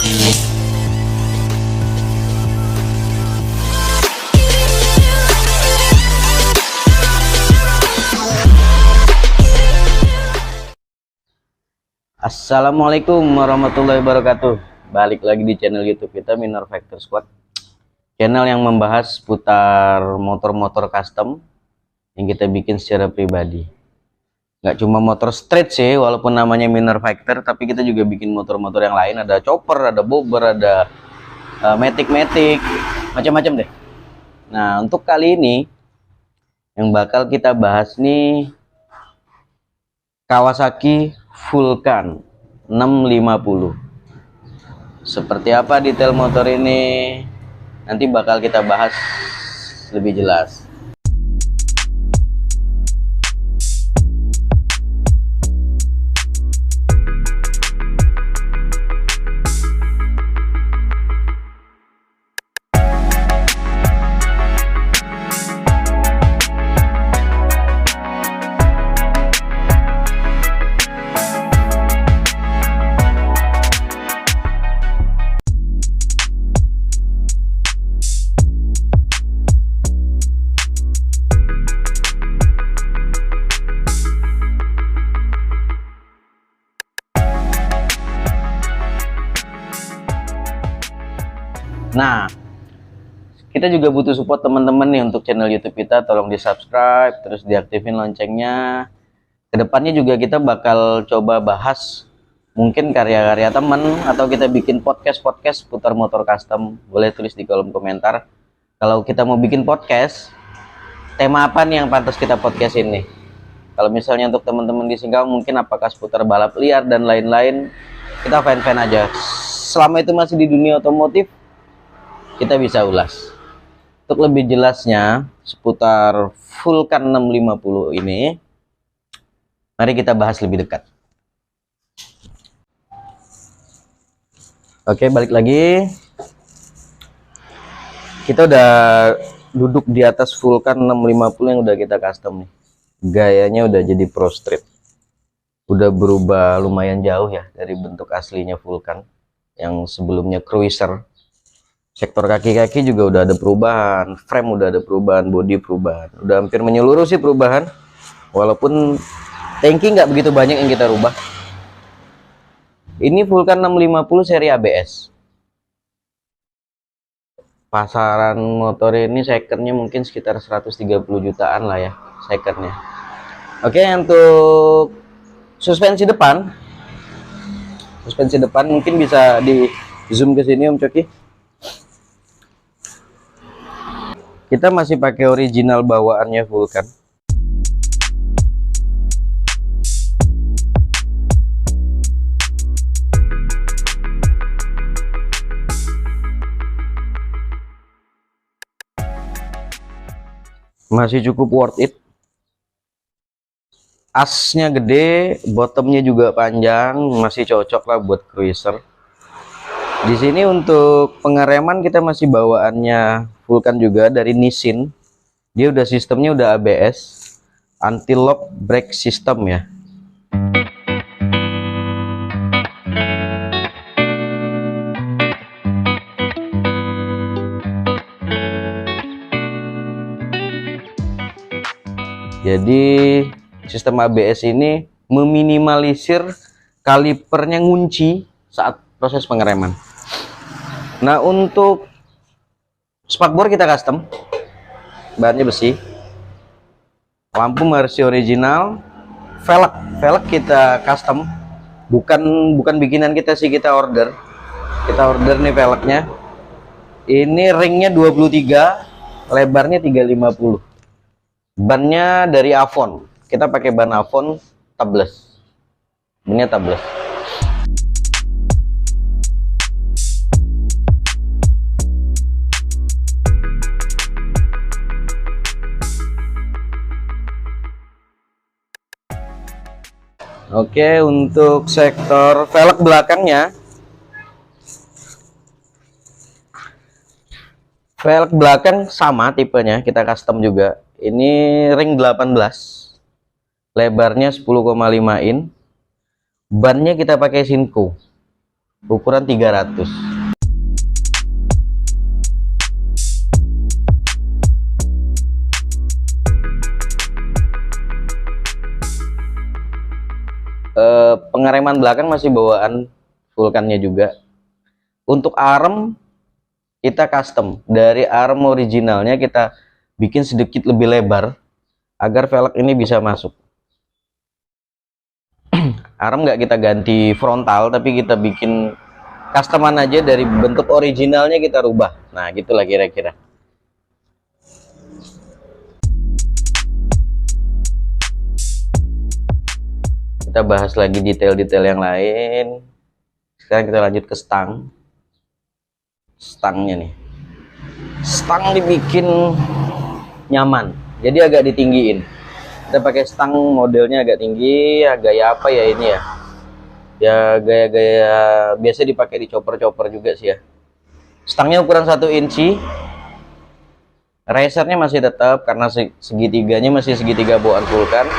Assalamualaikum warahmatullahi wabarakatuh. Balik lagi di channel YouTube kita, Minor Factor Squad. Channel yang membahas putar motor-motor custom yang kita bikin secara pribadi. Nggak cuma motor street sih, walaupun namanya Minor Factor, tapi kita juga bikin motor-motor yang lain. Ada chopper, ada bobber, ada matic, macam-macam deh. Nah, untuk kali ini yang bakal kita bahas nih Kawasaki Vulcan 650. Seperti apa detail motor ini nanti bakal kita bahas lebih jelas. Nah, kita juga butuh support teman-teman nih untuk channel YouTube kita. Tolong di subscribe, terus diaktifin loncengnya. Kedepannya juga kita bakal coba bahas mungkin karya-karya teman, atau kita bikin podcast putar motor custom. Boleh tulis di kolom komentar kalau kita mau bikin podcast, tema apa nih yang pantas kita podcast ini. Kalau misalnya untuk teman-teman di Singkawang mungkin apakah seputar balap liar dan lain-lain, kita fan-fan aja. Selama itu masih di dunia otomotif, kita bisa ulas. Untuk lebih jelasnya seputar Vulcan 650 ini, mari kita bahas lebih dekat. Oke, balik lagi. Kita udah duduk di atas Vulcan 650 yang udah kita custom nih. Gayanya udah jadi pro street. Udah berubah lumayan jauh ya dari bentuk aslinya Vulcan yang sebelumnya cruiser. Sektor kaki-kaki juga udah ada perubahan, frame udah ada perubahan, body perubahan, udah hampir menyeluruh sih perubahan. Walaupun tangki nggak begitu banyak yang kita rubah. Ini Vulcan 650 seri ABS. Pasaran motor ini secondnya mungkin sekitar 130 jutaan lah ya secondnya. Oke, untuk suspensi depan mungkin bisa di zoom ke sini Om Coki. Kita masih pakai original bawaannya Vulcan. Masih cukup worth it. Asnya gede, bottomnya juga panjang, masih cocok lah buat cruiser. Di sini untuk pengereman kita masih bawaannya Vulcan juga dari Nissin. Dia udah sistemnya udah ABS, anti lock brake system ya. Jadi sistem ABS ini meminimalisir kalipernya ngunci saat proses pengereman. Nah, untuk spakbor kita custom, bahannya besi, lampu masih original, velg kita custom, bukan bikinan kita sih, kita order nih velgnya. Ini ringnya 23, lebarnya 350, bannya dari Avon, kita pakai ban Avon tubeless, bannya tubeless. Oke, untuk sektor velg belakangnya, velg belakang sama tipenya, kita custom juga. Ini ring 18, lebarnya 10,5 in, bannya kita pakai Sinco, ukuran 300. Pengereman belakang masih bawaan Vulcannya juga. Untuk arm kita custom, dari arm originalnya kita bikin sedikit lebih lebar agar velg ini bisa masuk. Arm nggak kita ganti frontal, tapi kita bikin customan aja, dari bentuk originalnya kita rubah. Nah gitulah kira-kira. Kita bahas lagi detail-detail yang lain. Sekarang kita lanjut ke stang. Stangnya nih, stang dibikin nyaman, jadi agak ditinggiin. Kita pakai stang modelnya agak tinggi, gaya apa ya ini ya? Ya gaya-gaya biasa dipakai di chopper-chopper juga sih ya. Stangnya ukuran 1 inci. Racernya masih tetap, karena segitiganya masih segitiga bawaan Vulcan.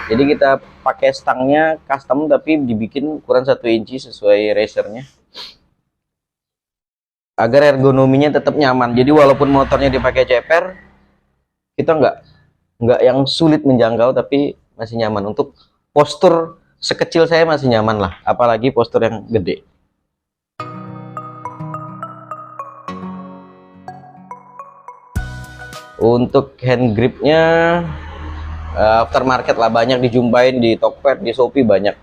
Jadi kita pakai stangnya custom tapi dibikin ukuran 1 inci sesuai racernya, agar ergonominya tetap nyaman. Jadi walaupun motornya dipakai ceper, kita nggak yang sulit menjangkau, tapi masih nyaman. Untuk postur sekecil saya masih nyaman lah, apalagi postur yang gede. Untuk hand gripnya aftermarket lah, banyak dijumpain di Tokped, di Shopee banyak.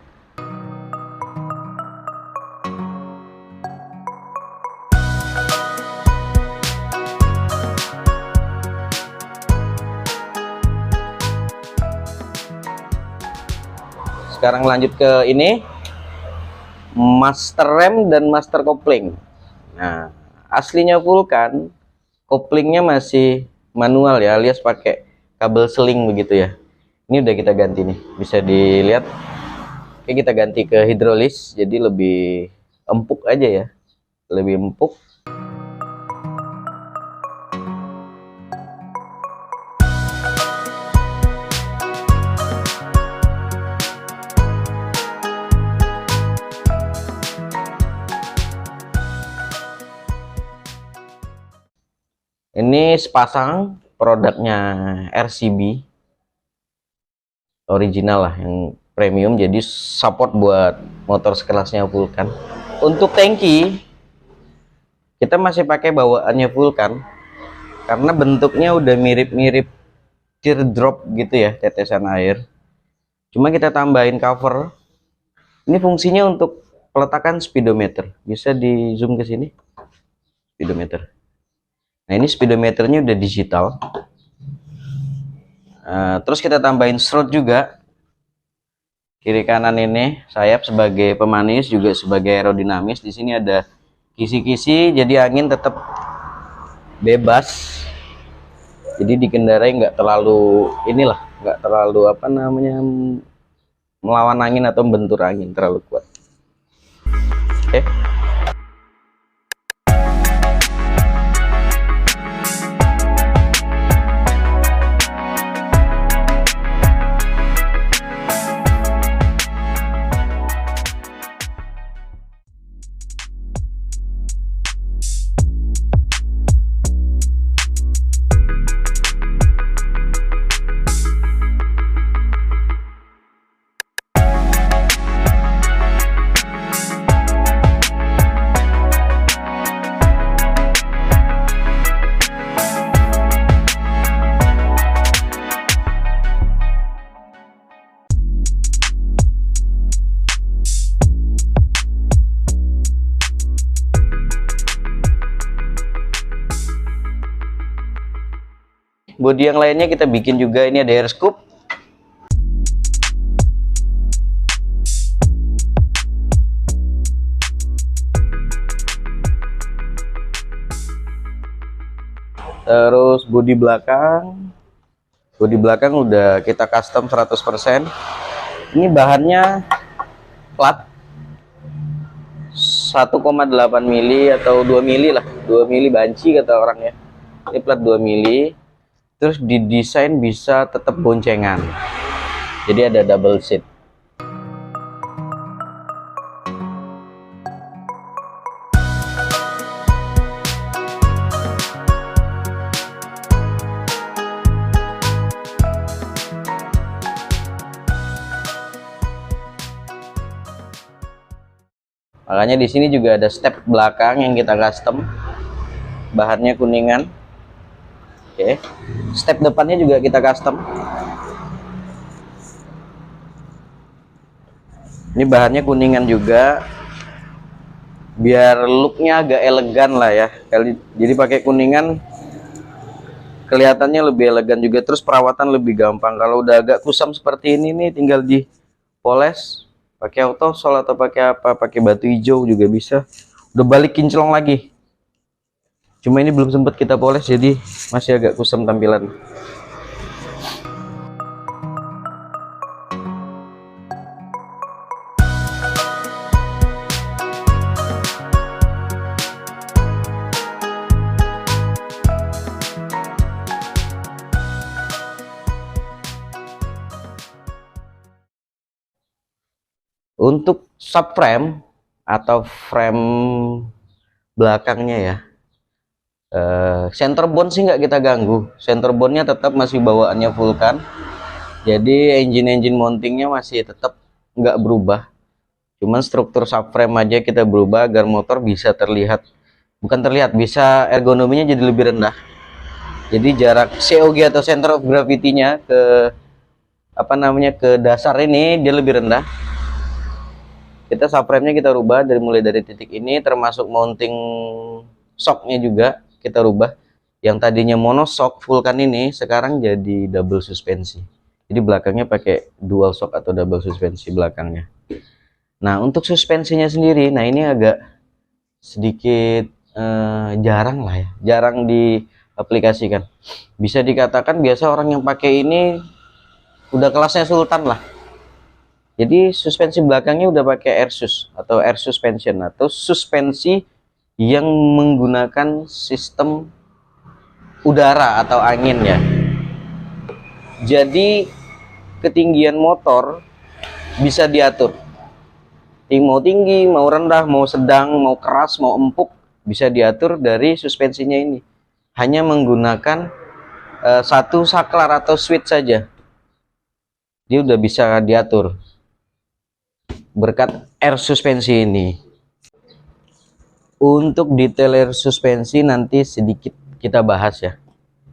Sekarang lanjut ke ini, master rem dan master kopling. Nah aslinya Vulcan koplingnya masih manual ya, alias pakai kabel seling begitu ya. Ini udah kita ganti nih, bisa dilihat. Oke, kita ganti ke hidrolis, jadi lebih empuk aja ya, lebih empuk. Ini sepasang produknya RCB original lah, yang premium, jadi support buat motor sekelasnya Vulcan. Untuk tangki kita masih pakai bawaannya Vulcan, karena bentuknya udah mirip-mirip teardrop gitu ya, tetesan air. Cuma kita tambahin cover. Ini fungsinya untuk peletakan speedometer. Bisa di zoom ke sini, speedometer. Nah ini speedometernya udah digital. Terus kita tambahin strut juga, kiri kanan ini sayap sebagai pemanis, juga sebagai aerodinamis. Di sini ada kisi-kisi, jadi angin tetap bebas. Jadi dikendarai nggak terlalu inilah, nggak terlalu apa namanya, melawan angin atau membentur angin terlalu kuat. Oke. Bodi yang lainnya kita bikin juga. Ini ada air scoop. Terus bodi belakang. Bodi belakang udah kita custom 100%. Ini bahannya plat 1,8 mili atau 2 mili lah. 2 mili banci kata orangnya. Ini plat 2 mili. Terus didesain bisa tetap boncengan, jadi ada double seat. Makanya di sini juga ada step belakang yang kita custom, bahannya kuningan. Oke, step depannya juga kita custom. Ini bahannya kuningan juga, biar looknya agak elegan lah ya. Jadi pakai kuningan kelihatannya lebih elegan juga, terus perawatan lebih gampang. Kalau udah agak kusam seperti ini nih, tinggal dipoles pakai autosol atau pakai apa, pakai batu hijau juga bisa. Udah balik kinclong lagi. Cuma ini belum sempat kita poles, jadi masih agak kusam tampilan. Untuk subframe atau frame belakangnya ya, center bond sih nggak kita ganggu. Center bondnya tetap masih bawaannya Vulcan, jadi engine mountingnya masih tetap nggak berubah. Cuman struktur subframe aja kita berubah agar motor bisa terlihat, bukan terlihat, bisa ergonominya jadi lebih rendah. Jadi jarak COG atau center of gravity-nya ke ke dasar ini dia lebih rendah. Kita subframe-nya kita rubah mulai dari titik ini, termasuk mounting shocknya juga kita rubah. Yang tadinya monoshock Vulcan ini sekarang jadi double suspensi. Jadi belakangnya pakai dual shock atau double suspensi belakangnya. Nah, untuk suspensinya sendiri, nah ini agak sedikit jarang lah ya, jarang diaplikasikan. Bisa dikatakan biasa orang yang pakai ini udah kelasnya sultan lah. Jadi suspensi belakangnya udah pakai airsus atau air suspension atau suspensi yang menggunakan sistem udara atau angin ya. Jadi ketinggian motor bisa diatur. Mau tinggi, mau rendah, mau sedang, mau keras, mau empuk, bisa diatur dari suspensinya ini. Hanya menggunakan satu saklar atau switch saja. Dia udah bisa diatur berkat air suspensi ini. Untuk detail air suspensi nanti sedikit kita bahas ya.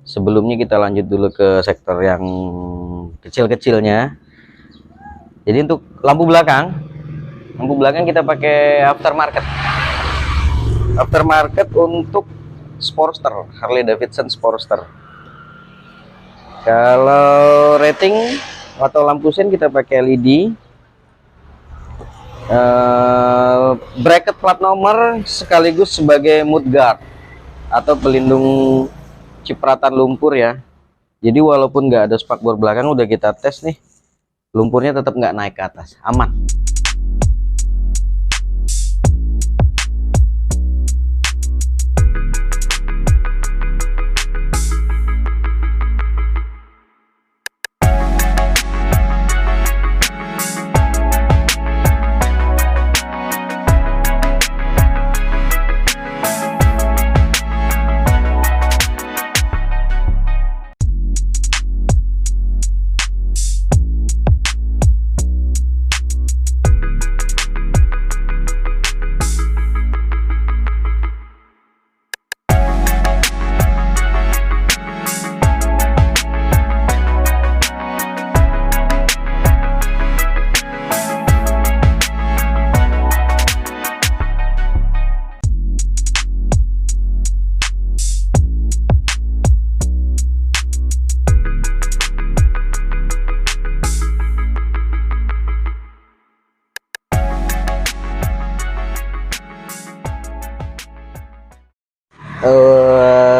Sebelumnya kita lanjut dulu ke sektor yang kecil-kecilnya. Jadi untuk lampu belakang kita pakai aftermarket. Aftermarket untuk Sportster, Harley Davidson Sportster. Kalau rating atau lampu sen kita pakai LED. Bracket plat nomor sekaligus sebagai mudguard atau pelindung cipratan lumpur ya. Jadi walaupun nggak ada spakbor belakang, udah kita tes nih, lumpurnya tetap nggak naik ke atas, aman.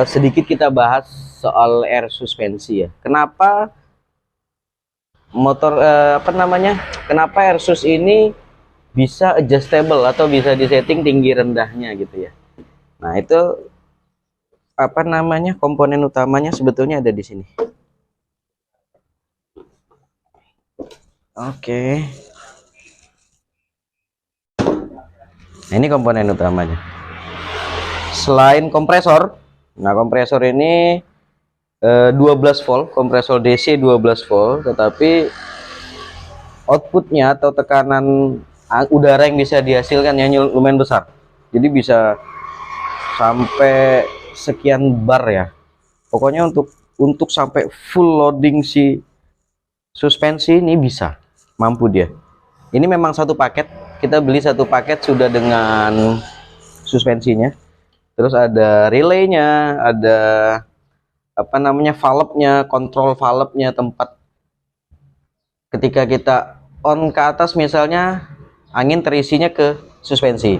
Sedikit kita bahas soal air suspensi ya. Kenapa motor kenapa air sus ini bisa adjustable atau bisa disetting tinggi rendahnya gitu ya. Nah, itu komponen utamanya sebetulnya ada di sini. Oke. Nah, ini komponen utamanya. Selain kompresor, nah kompresor ini 12 volt, kompresor DC 12 volt, tetapi outputnya atau tekanan udara yang bisa dihasilkan yang lumayan besar. Jadi bisa sampai sekian bar ya. Pokoknya untuk sampai full loading si suspensi ini bisa, mampu dia. Ini memang satu paket, kita beli satu paket sudah dengan suspensinya. Terus ada relaynya, ada apa namanya valve-nya, kontrol valve-nya, tempat ketika kita on ke atas misalnya angin terisinya ke suspensi.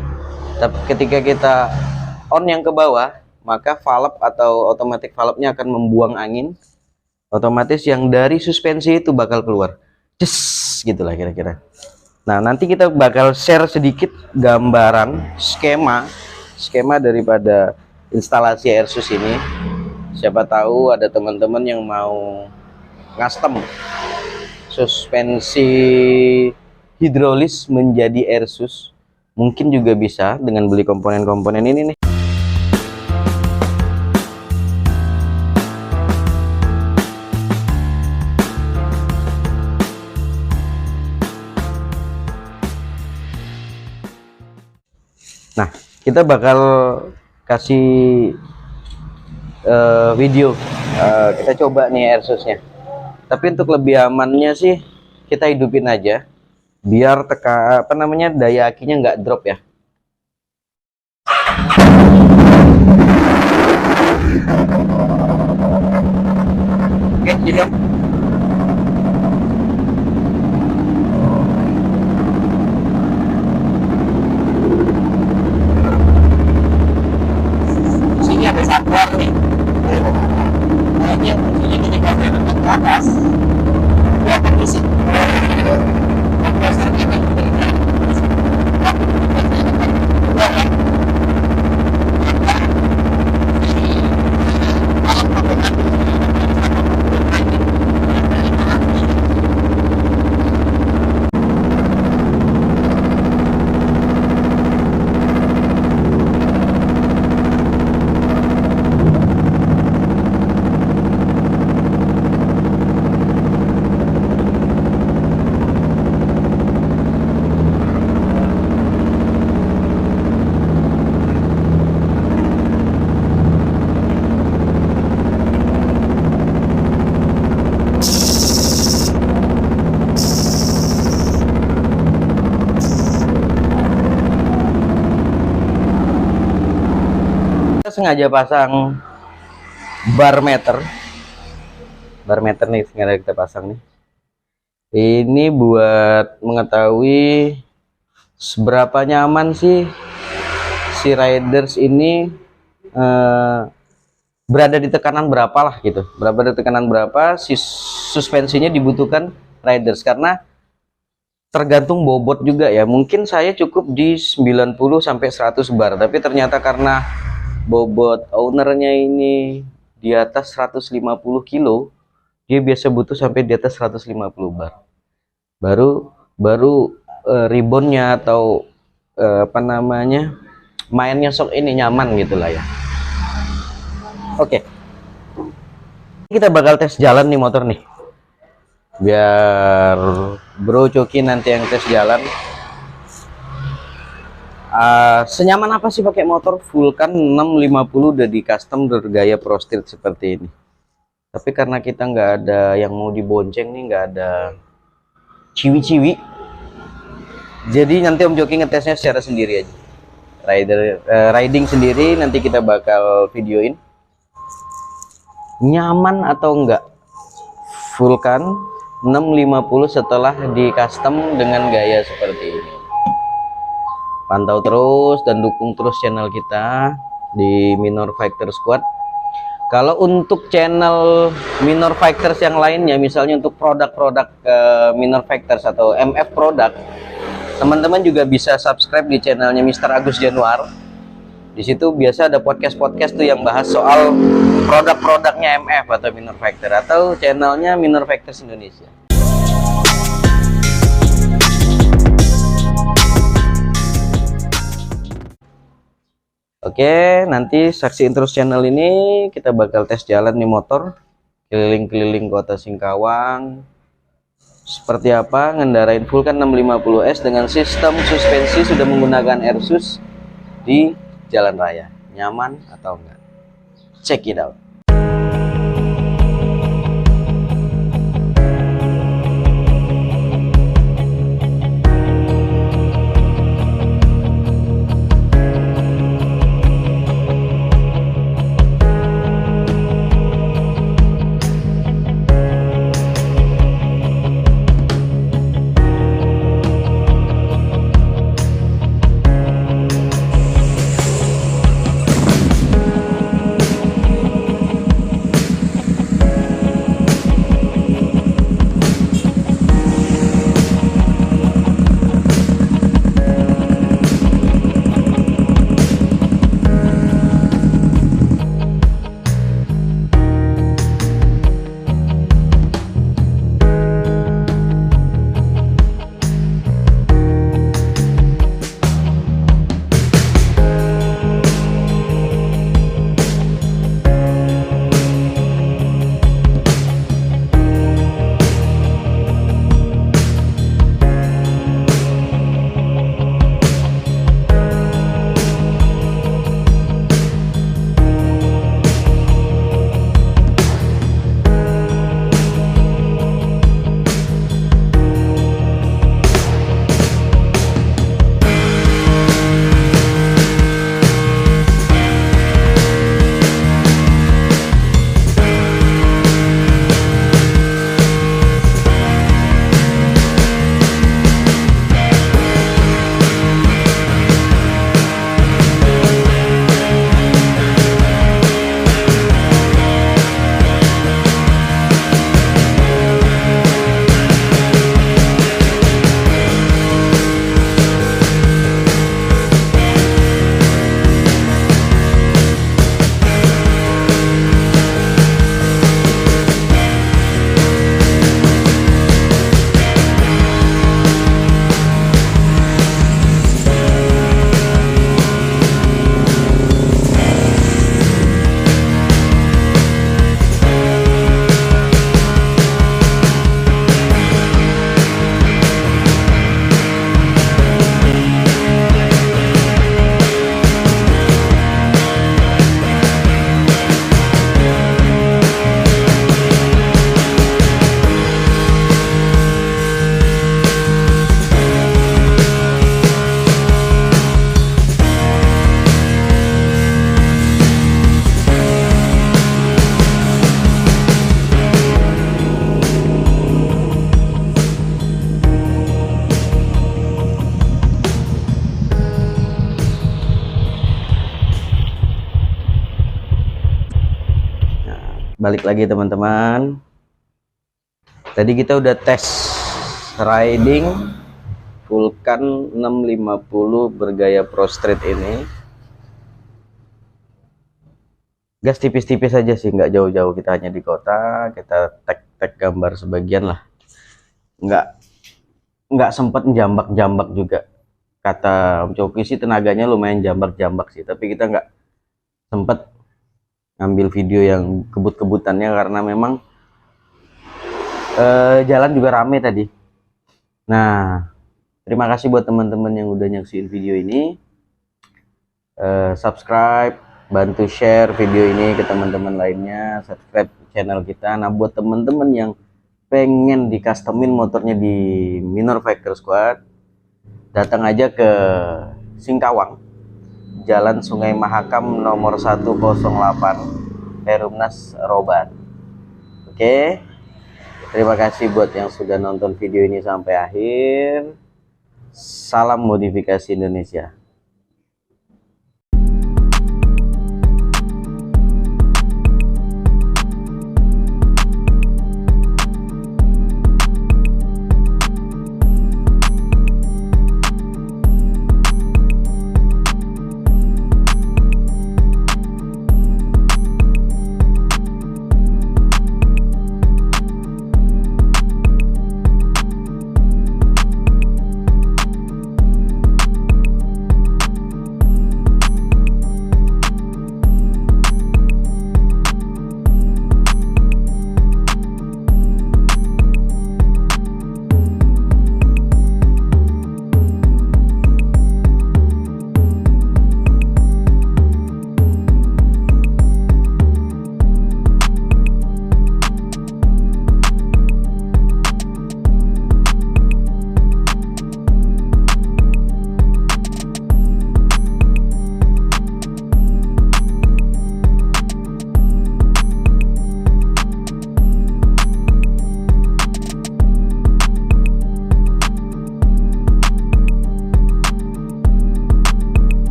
Tapi ketika kita on yang ke bawah, maka valve atau automatic valve-nya akan membuang angin. Otomatis yang dari suspensi itu bakal keluar. Cess, gitulah kira-kira. Nah, nanti kita bakal share sedikit gambaran skema daripada instalasi Airsus ini. Siapa tahu ada teman-teman yang mau custom suspensi hidrolis menjadi Airsus, mungkin juga bisa dengan beli komponen-komponen ini nih. Nah, kita bakal kasih video kita coba nih Airsusnya. Tapi untuk lebih amannya sih kita hidupin aja biar daya akinya nggak drop ya. Oke, hidup. Sini ada sabar nih. Ini yang fungsinya ketika saya ke atas, dia akan isi. Sengaja pasang bar meter nih, sengaja kita pasang nih. Ini buat mengetahui seberapa nyaman sih si riders ini berada di tekanan berapa lah gitu, berada di tekanan berapa si suspensinya dibutuhkan riders, karena tergantung bobot juga ya. Mungkin saya cukup di 90 sampai 100 bar, tapi ternyata karena bobot ownernya ini di atas 150 kilo, dia biasa butuh sampai di atas 150 bar baru reboundnya atau mainnya sok ini nyaman gitulah ya. Oke, kita bakal tes jalan nih motor nih, biar Bro Coki nanti yang tes jalan. Senyaman apa sih pakai motor Vulcan 650 udah di custom bergaya Pro Street seperti ini. Tapi karena kita nggak ada yang mau dibonceng nih, nggak ada ciwi-ciwi, jadi nanti Om Joki ngetesnya secara sendiri aja, riding sendiri. Nanti kita bakal videoin nyaman atau enggak Vulcan 650 setelah di custom dengan gaya seperti ini. Pantau terus dan dukung terus channel kita di Minor Fighter Squad. Kalau untuk channel Minor Fighters yang lainnya, misalnya untuk produk-produk Minor Fighters atau MF produk, teman-teman juga bisa subscribe di channelnya Mr. Agus Januar. Di situ biasa ada podcast-podcast tuh yang bahas soal produk-produknya MF atau Minor Fighter, atau channelnya Minor Fighters Indonesia. Oke, nanti saksiin terus channel ini. Kita bakal tes jalan nih motor keliling-keliling kota Singkawang. seperti apa ngendarain Vulcan 650S dengan sistem suspensi sudah menggunakan Airsus di jalan raya. Nyaman atau enggak? Check it out. Balik lagi teman-teman, tadi kita udah tes riding Vulcan 650 bergaya Pro Street ini. Gas tipis-tipis aja sih, nggak jauh-jauh, kita hanya di kota, kita tag gambar sebagian lah, nggak sempet jambak-jambak juga. Kata Om Coki sih tenaganya lumayan jambak-jambak sih, tapi kita nggak sempet ngambil video yang kebut-kebutannya karena memang jalan juga rame tadi. Nah, terima kasih buat teman-teman yang udah nyaksiin video ini. Subscribe, bantu share video ini ke teman-teman lainnya, subscribe channel kita. Nah, buat teman-teman yang pengen di customin motornya di Minor Factor Squad, datang aja ke Singkawang, Jalan Sungai Mahakam nomor 108, Perumnas Roban. Oke, terima kasih buat yang sudah nonton video ini sampai akhir. Salam modifikasi Indonesia.